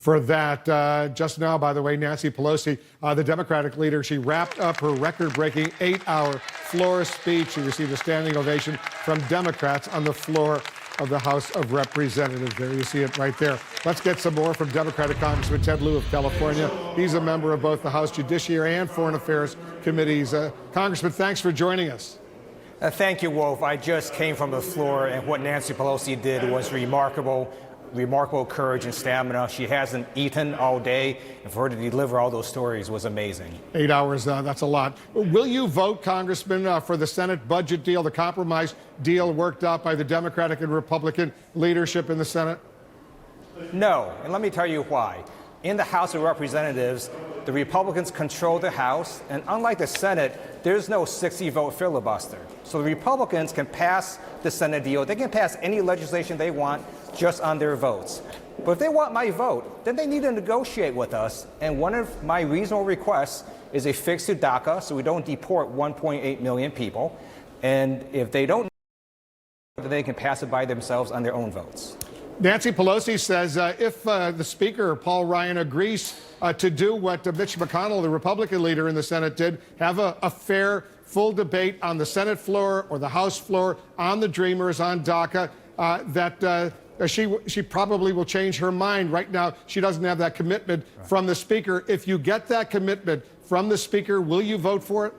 For that. Just now, by the way, Nancy Pelosi, the Democratic leader, she wrapped up her record-breaking 8-hour floor speech. She received a standing ovation from Democrats on the floor of the House of Representatives. There you see it right there. Let's get some more from Democratic Congressman Ted Lieu of California. He's a member of both the House Judiciary and Foreign Affairs Committees. Congressman, thanks for joining us. Thank you, Wolf. I just came from the floor, and what Nancy Pelosi did was remarkable courage and stamina. She hasn't eaten all day, and for her to deliver all those stories was amazing. 8 hours, that's a lot. Will you vote, Congressman, for the Senate budget deal, the compromise deal worked out by the Democratic and Republican leadership in the Senate? No, and let me tell you why. In the House of Representatives, the Republicans control the House, and unlike the Senate, there's no 60-vote filibuster. So the Republicans can pass the Senate deal. They can pass any legislation they want just on their votes. But if they want my vote, then they need to negotiate with us. And one of my reasonable requests is a fix to DACA so we don't deport 1.8 million people. And if they don't, they can pass it by themselves on their own votes. Nancy Pelosi says if the Speaker, Paul Ryan, agrees to do what Mitch McConnell, the Republican leader in the Senate, did, have a fair, full debate on the Senate floor or the House floor on the Dreamers, on DACA, that she probably will change her mind. Right now, she doesn't have that commitment from the Speaker. If you get that commitment from the Speaker, will you vote for it?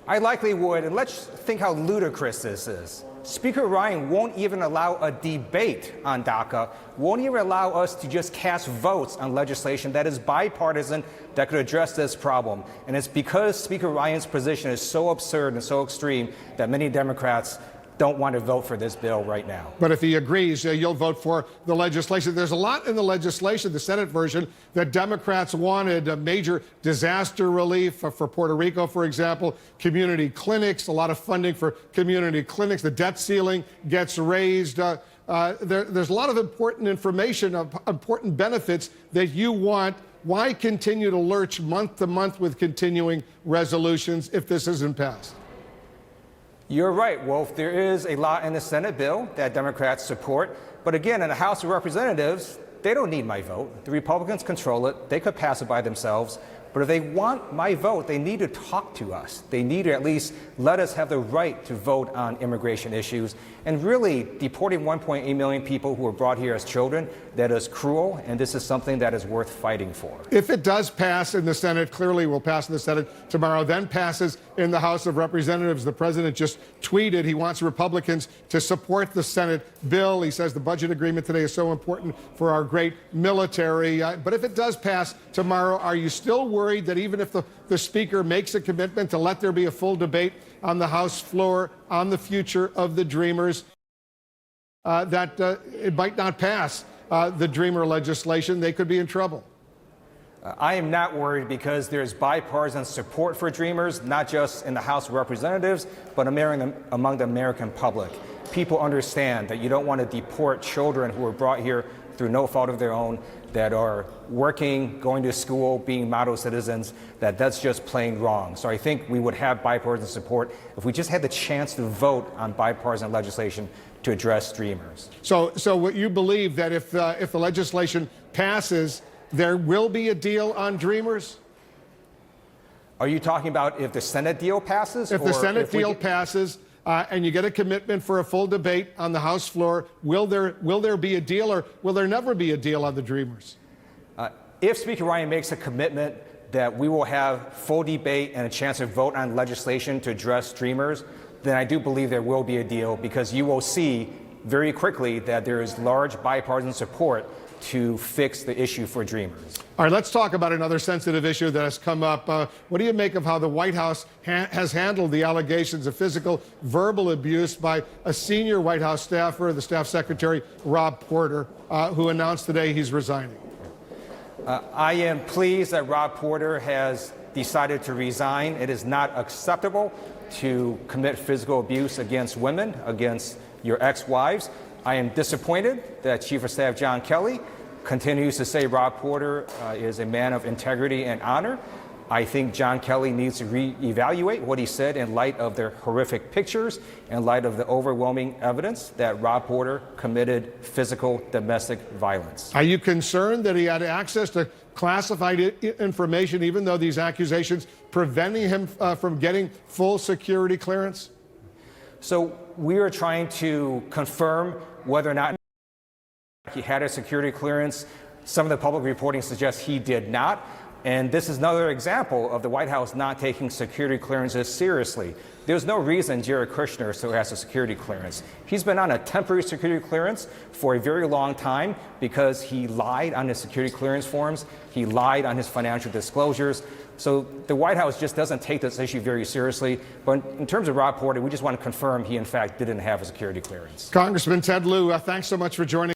I likely would, and let's think how ludicrous this is. Speaker Ryan won't even allow a debate on DACA, won't even allow us to just cast votes on legislation that is bipartisan that could address this problem. And it's because Speaker Ryan's position is so absurd and so extreme that many Democrats don't want to vote for this bill right now. But if he agrees, you'll vote for the legislation. There's a lot in the legislation, the Senate version, that Democrats wanted: major disaster relief for Puerto Rico, for example, community clinics, a lot of funding for community clinics. The debt ceiling gets raised. There's a lot of important information, important benefits that you want. Why continue to lurch month to month with continuing resolutions if this isn't passed? You're right, Wolf. There is a lot in the Senate bill that Democrats support. But again, in the House of Representatives, they don't need my vote. The Republicans control it. They could pass it by themselves. But if they want my vote, they need to talk to us. They need to at least let us have the right to vote on immigration issues. And really, deporting 1.8 million people who were brought here as children, that is cruel, and this is something that is worth fighting for. If it does pass in the Senate, clearly will pass in the Senate tomorrow, then passes in the House of Representatives. The president just tweeted he wants Republicans to support the Senate bill. He says the budget agreement today is so important for our great military. But if it does pass tomorrow, are you still worried that even if the Speaker makes a commitment to let there be a full debate on the House floor on the future of the Dreamers, that it might not pass the Dreamer legislation? They could be in trouble. I am not worried because there's bipartisan support for Dreamers, not just in the House of Representatives, but among the American public. People understand that you don't want to deport children who were brought here through no fault of their own, that are working, going to school, being model citizens, that's just plain wrong. So I think we would have bipartisan support if we just had the chance to vote on bipartisan legislation to address Dreamers. So what you believe that if the legislation passes, there will be a deal on Dreamers? Are you talking about if the Senate deal passes? If the Senate deal passes, and you get a commitment for a full debate on the House floor, will there be a deal, or will there never be a deal on the Dreamers? If Speaker Ryan makes a commitment that we will have full debate and a chance to vote on legislation to address Dreamers, then I do believe there will be a deal, because you will see very quickly that there is large bipartisan support to fix the issue for Dreamers. All right, let's talk about another sensitive issue that has come up. What do you make of how the White House has handled the allegations of physical, verbal abuse by a senior White House staffer, the staff secretary, Rob Porter, who announced today he's resigning? I am pleased that Rob Porter has decided to resign. It is not acceptable to commit physical abuse against women, against your ex-wives. I am disappointed that Chief of Staff John Kelly continues to say Rob Porter is a man of integrity and honor. I think John Kelly needs to reevaluate what he said in light of the horrific pictures, in light of the overwhelming evidence that Rob Porter committed physical domestic violence. Are you concerned that he had access to classified information, even though these accusations preventing him from getting full security clearance? So we are trying to confirm whether or not he had a security clearance. Some of the public reporting suggests he did not. And this is another example of the White House not taking security clearances seriously. There's no reason Jared Kushner still has a security clearance. He's been on a temporary security clearance for a very long time because he lied on his security clearance forms. He lied on his financial disclosures. So the White House just doesn't take this issue very seriously. But in terms of Rob Porter, we just want to confirm he, in fact, didn't have a security clearance. Congressman Ted Lieu, thanks so much for joining